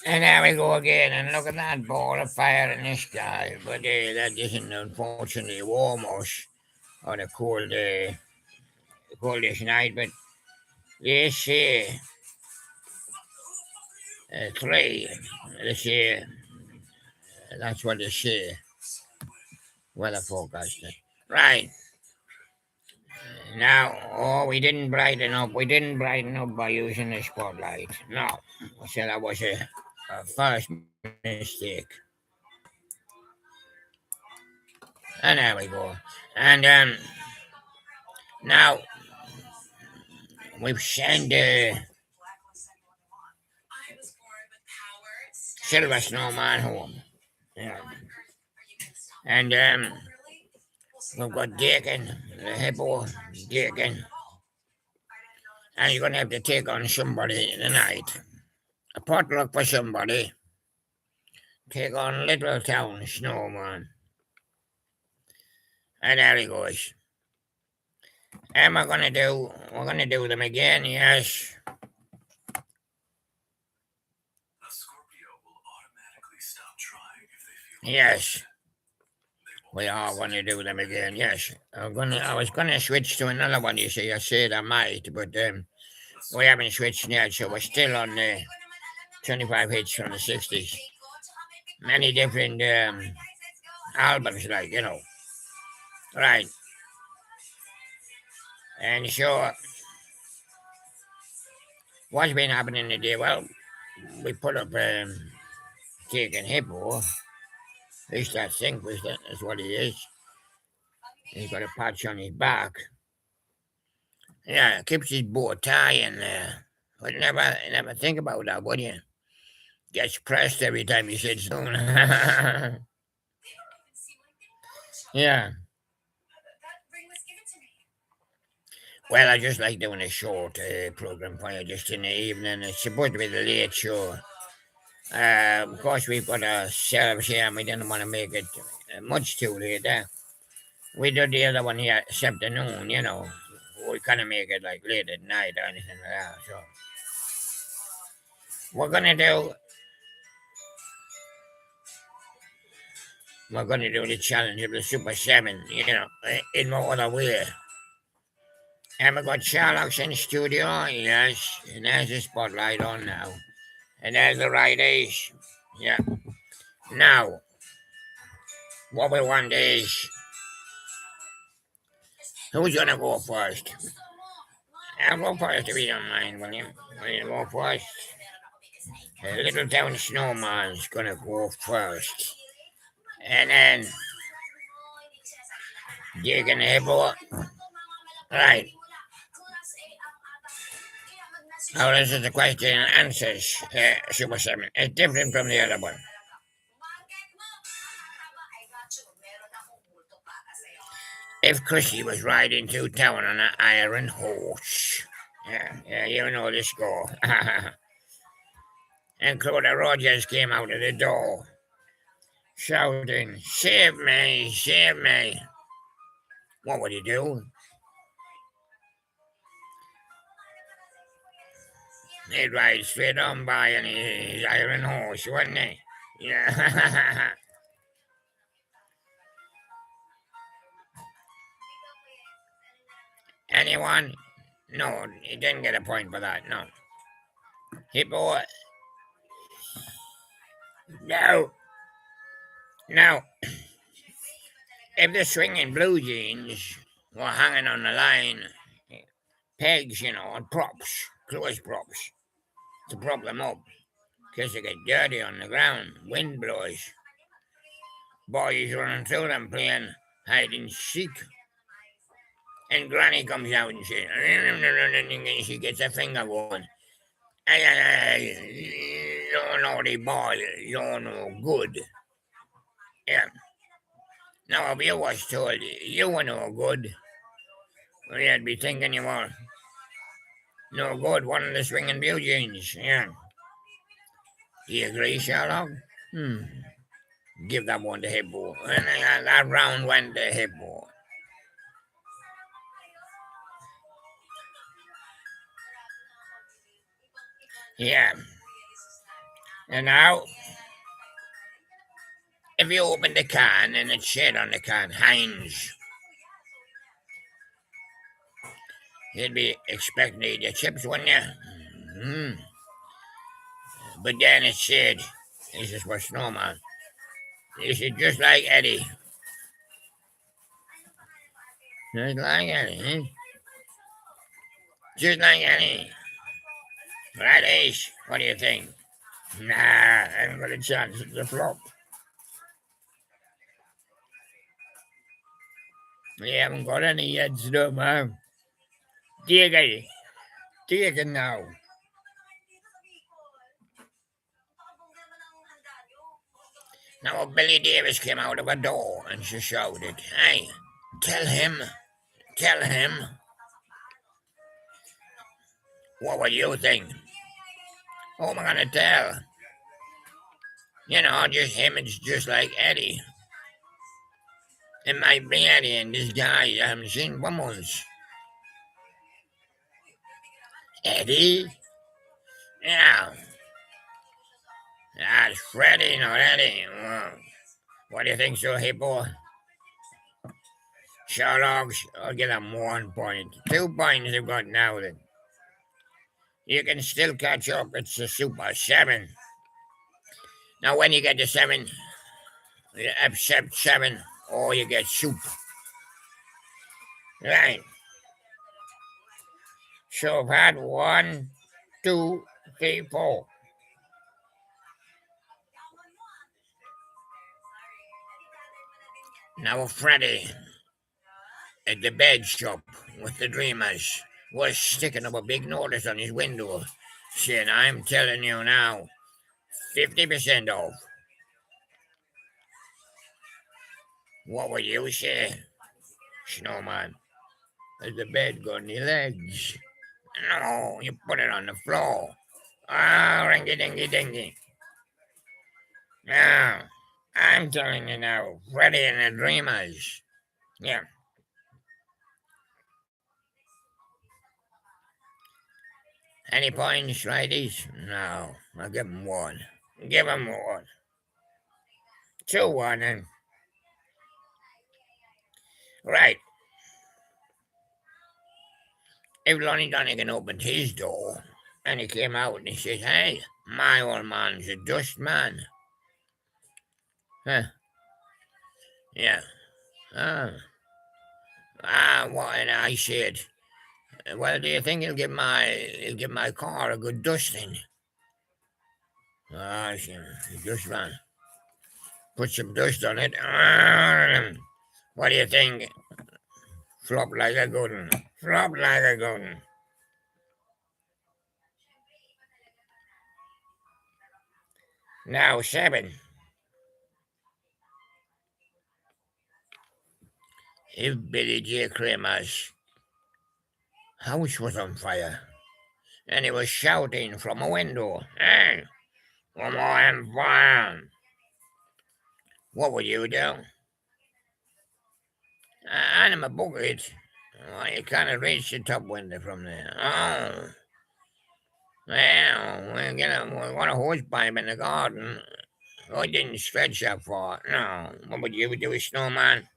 And there we go again, and look at that ball of fire in the sky. But that isn't unfortunately warm us on a coldish night. But this three, this that's what they say, weather forecasting. Right. Now, we didn't brighten up. We didn't brighten up by using the spotlight. No. So that was a first mistake. And there we go. And now we've sent Silver Snowman home. Yeah. And we've got Dakin, the Hippo, Dakin. And you're going to have to take on somebody tonight. A potluck for somebody. Take on Little Town Snowman. And there he goes. And we're gonna do them again, yes. A Scorpio will automatically stop trying if they feel Yes. We are gonna do them again, yes. I was gonna switch to another one, you see. I said I might, but we haven't switched yet, so we're still on the 25 hits from the 60s. Many different albums, like, you know. Right. And so, what's been happening today? Well, we put up Dakin Hippo. At least I think that's what he is. He's got a patch on his back. Yeah, keeps his bow tie in there. But never think about that, would you? Gets pressed every time he sits down. Yeah. Well, I just like doing a short program for you just in the evening. It's supposed to be the late show. Of course, we've got a service here and we didn't want to make it much too late. We did the other one here this afternoon, you know. We kind of make it like late at night or anything like that. So, we're going to do the challenge of the Super 7, you know, in no other way. And we got Sherlock's in the studio, yes, and there's the spotlight on now. And there's the right age. Yeah. Now, what we want is, who's gonna go first? I'll go first if you don't mind, William. Will you go first? Little Town Snowman's gonna go first. And then Dakin Hippo. Right. Now this is the question and answers, Super 7. It's different from the other one. If Chrissy was riding through town on an iron horse. Yeah, you know the score. And Clodagh Rogers came out of the door, shouting, "Save me, save me." What would he do? He'd ride straight on by on his iron horse, wouldn't he? Yeah. Anyone? No, he didn't get a point for that, no. Hippo. No. Now, if the swinging blue jeans were hanging on the line, pegs, you know, and props, clothes props, to prop them up, because they get dirty on the ground, wind blows. Boys running through them playing hide and seek. And Granny comes out and says, and she gets a finger going. You're naughty boy, you're no good. Yeah. Now, if you was told you were no good, well, you'd be thinking you were no good, one of the swinging blue jeans. Yeah. Do you agree, Sherlock? Give that one to Hippo. And that round went to Hippo. Yeah. And now, if you open the can and it said on the can, Heinz, you'd be expecting to eat the chips, wouldn't you? Mm. But then it said, this is for Snowman. This is just like Eddie. Just like Eddie, eh? Just like Eddie. Right, Ace? What do you think? Nah, I haven't got a chance. It's a flop. We haven't got any yet, Snowman. Take it. Take it now. Now Billy Davis came out of a door and she shouted, "Hey, tell him, tell him. What would you think? Who am I gonna tell? You know, just him, it's just like Eddie. It might be Eddie and this guy I haven't seen for months. Eddie? Yeah. That's Freddie, not Eddie. Well, what do you think, so Hippo? Sherlock's, I'll give him 1 point. 2 points you've got now then. You can still catch up. It's a super 7. Now, when you get to 7, you accept 7, or you get soup. Right. So I've had 1, 2, 3, 4. Now, Freddy at the bed shop with the dreamers was sticking up a big notice on his window saying, "I'm telling you now, 50% off." What would you say, Snowman? Has the bed got any legs? No, you put it on the floor. Ah, ringy dingy dingy. Now, I'm telling you now, Freddy and the Dreamers. Yeah. Any points, righties? No, I'll give him 1. Give him 1. 2-1 then. Right. If Lonnie Donegan opened his door and he came out and he says, "Hey, my old man's a dust man." Huh? Yeah. Ah. What? And I said, "Well, do you think he'll give my car a good dusting?" Ah, dust man. Put some dust on it. What do you think? Flop like a good one. Flop like a good one. Now 7. If Billy J. Kramer's house was on fire and he was shouting from a window, "Hey, come on fire," what would you do? I'm a bucket. Oh, you can't reach the top window from there. Oh, well, we got a hose pipe in the garden. I didn't stretch that far. No, what would you do, Snowman?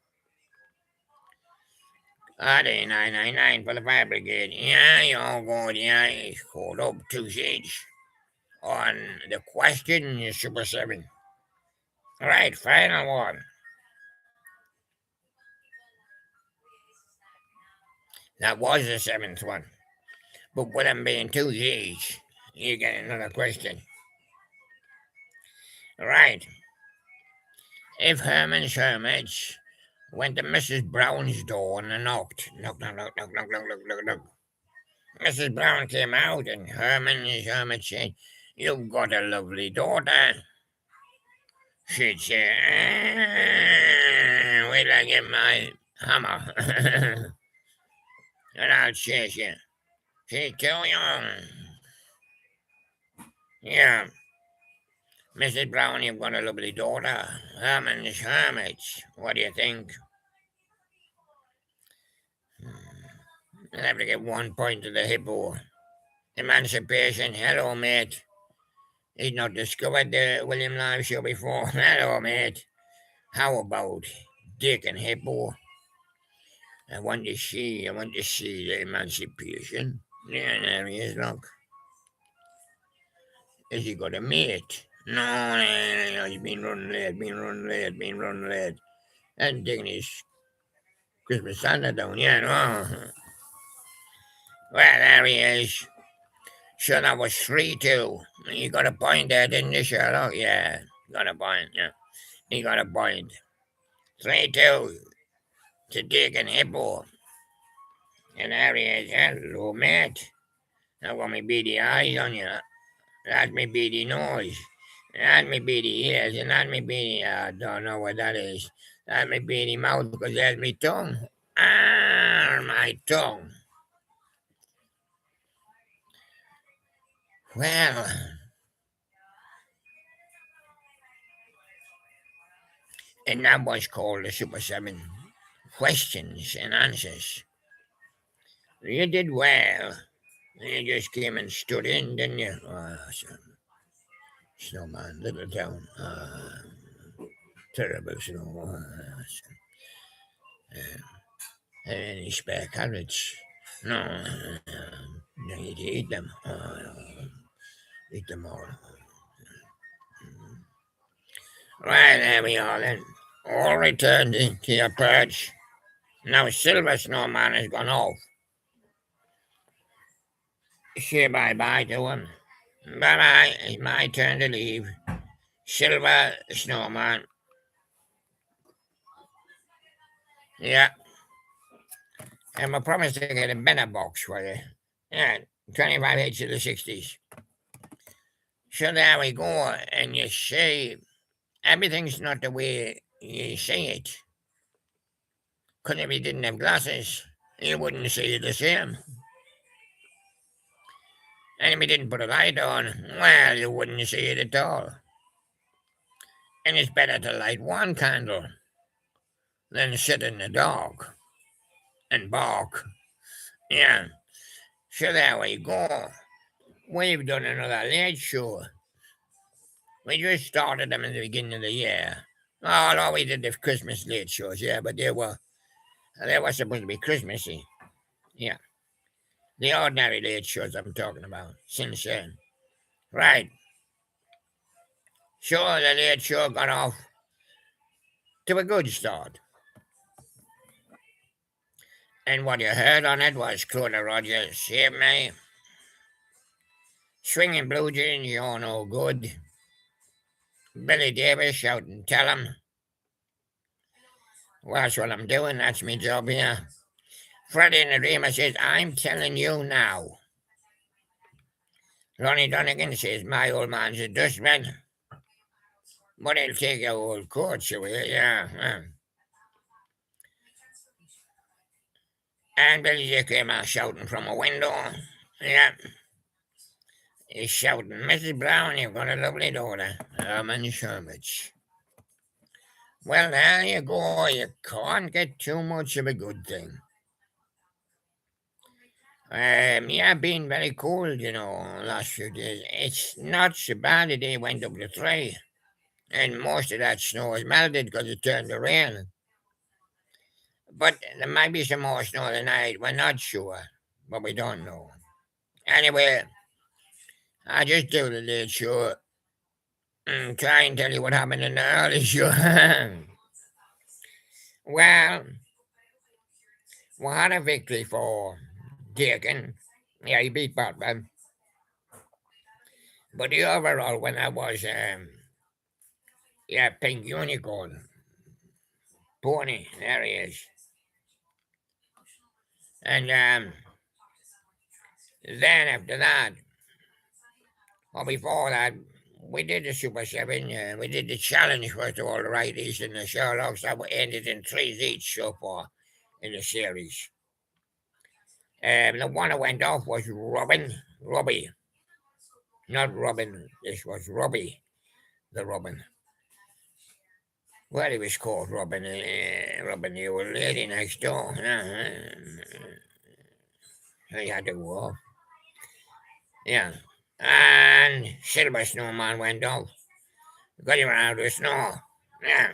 RD 999 for the fire brigade. Yeah, you're all good. Yeah, it's called up 2 shades. On the question, you Super 7. All right, final one. That was the 7th one. But with them being 2 shades, you get another question. All right. If Herman's Hermits went to Mrs. Brown's door and knocked, knock, knock, knock, knock, knock, knock, knock, knock, knock. Mrs. Brown came out and Herman's Hermit said, "You've got a lovely daughter." She'd say, "Wait till I get my hammer." And I'll chase you. She's too young. Yeah. Mrs. Brown, you've got a lovely daughter. Herman's Hermits. What do you think? I'll have to give 1 point to the Hippo. Emancipation, hello, mate. He's not discovered the William Live show before. Hello, mate. How about Dakin, Hippo? I want to see the emancipation. Yeah, there he is, look. Has he got a mate? No, he's been running late. And taking his Christmas Santa down, yeah, no. Well, there he is. Sure, that was 3-2. You got a point there, didn't you, Sherlock? Yeah, got a point, yeah. You got a point. 3-2 to Dick and Hippo. And there he is. Hello, mate. Now got me beady eyes on you. That's me beady nose. That's me beady ears. And that's me beady... I don't know what that is. That's me beady mouth because there's me tongue. Ah, my tongue. Well, and that was called the Super 7 questions and answers. You did well. You just came and stood in, didn't you? Snowman, little town. Terrible snow. Any spare carrots? No. No, you eat them. Eat them all. Right, there we are then. All returned to your perch. Now Silver Snowman has gone off. Say bye-bye to him. Bye-bye. It's my turn to leave. Silver Snowman. Yeah. And I promised to get a better box for you. Yeah, 25 hits of the 60s. So there we go. And you see, everything's not the way you see it. Because if you didn't have glasses, you wouldn't see it the same. And if you didn't put a light on, well, you wouldn't see it at all. And it's better to light one candle than sit in the dark and bark. Yeah. So there we go. We've done another late show. We just started them in the beginning of the year. Oh, we did the Christmas late shows, yeah, but they were supposed to be Christmassy. Yeah. The ordinary late shows I'm talking about, since then. Right. So the late show got off to a good start. And what you heard on it was Clodagh Rogers, Save Me, Swinging Blue Jeans, You're No Good, Billy Davis shouting, Tell 'em. Well, that's what I'm doing, that's my job here. Freddie and the Dreamer says, I'm telling you now. Ronnie Donegan says, my old man's a dustman. But he'll take your old coat away, yeah. And Billy J came out shouting from a window. Yeah. He's shouting, Mrs. Brown, you've got a lovely daughter, Herman Shermich. Well, there you go. You can't get too much of a good thing. Yeah, been very cold, last few days. It's not so bad the day went up to 3. And most of that snow has melted because it turned to rain. But there might be some more snow tonight. We're not sure, but we don't know. Anyway, I just do the late show and try and tell you what happened in the early show. Well, we had a victory for Dakin. Yeah, he beat Batman. But the overall winner was, Pink Unicorn. Pony, there he is. And then after that, or before that, we did the Super 7. We did the challenge first of all, the righties and the Sherlocks. That ended in 3s each so far in the series. The one that went off was Robbie. Not Robin, this was Robbie, the Robin. Well, he was called Robin, the old lady next door. He had to go off. Yeah. And Silver Snowman went off. Got him out of the snow. Yeah.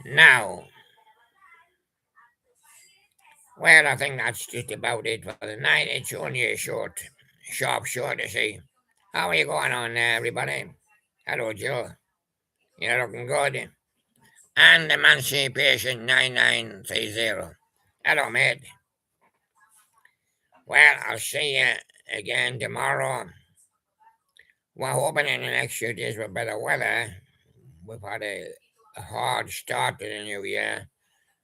Now, well, I think that's just about it for the night. It's only a sharp short to see. How are you going on there, everybody? Hello, Joe. You're looking good. And Emancipation 9930. Hello, mate. Well, I'll see you again tomorrow. We're hoping in the next few days with better weather. We've had a hard start to the new year.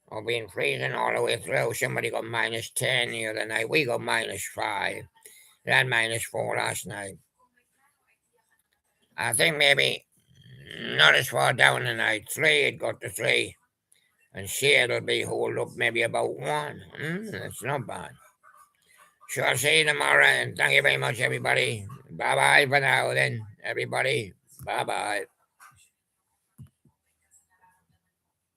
We've been freezing all the way through. Somebody got -10 the other night. We got -5. We had -4 last night. I think maybe not as far down tonight. 3, it got to 3. And see it'll be hold up maybe about 1. That's not bad. So I'll see you tomorrow, and thank you very much, everybody. Bye bye for now, then, everybody. Bye bye.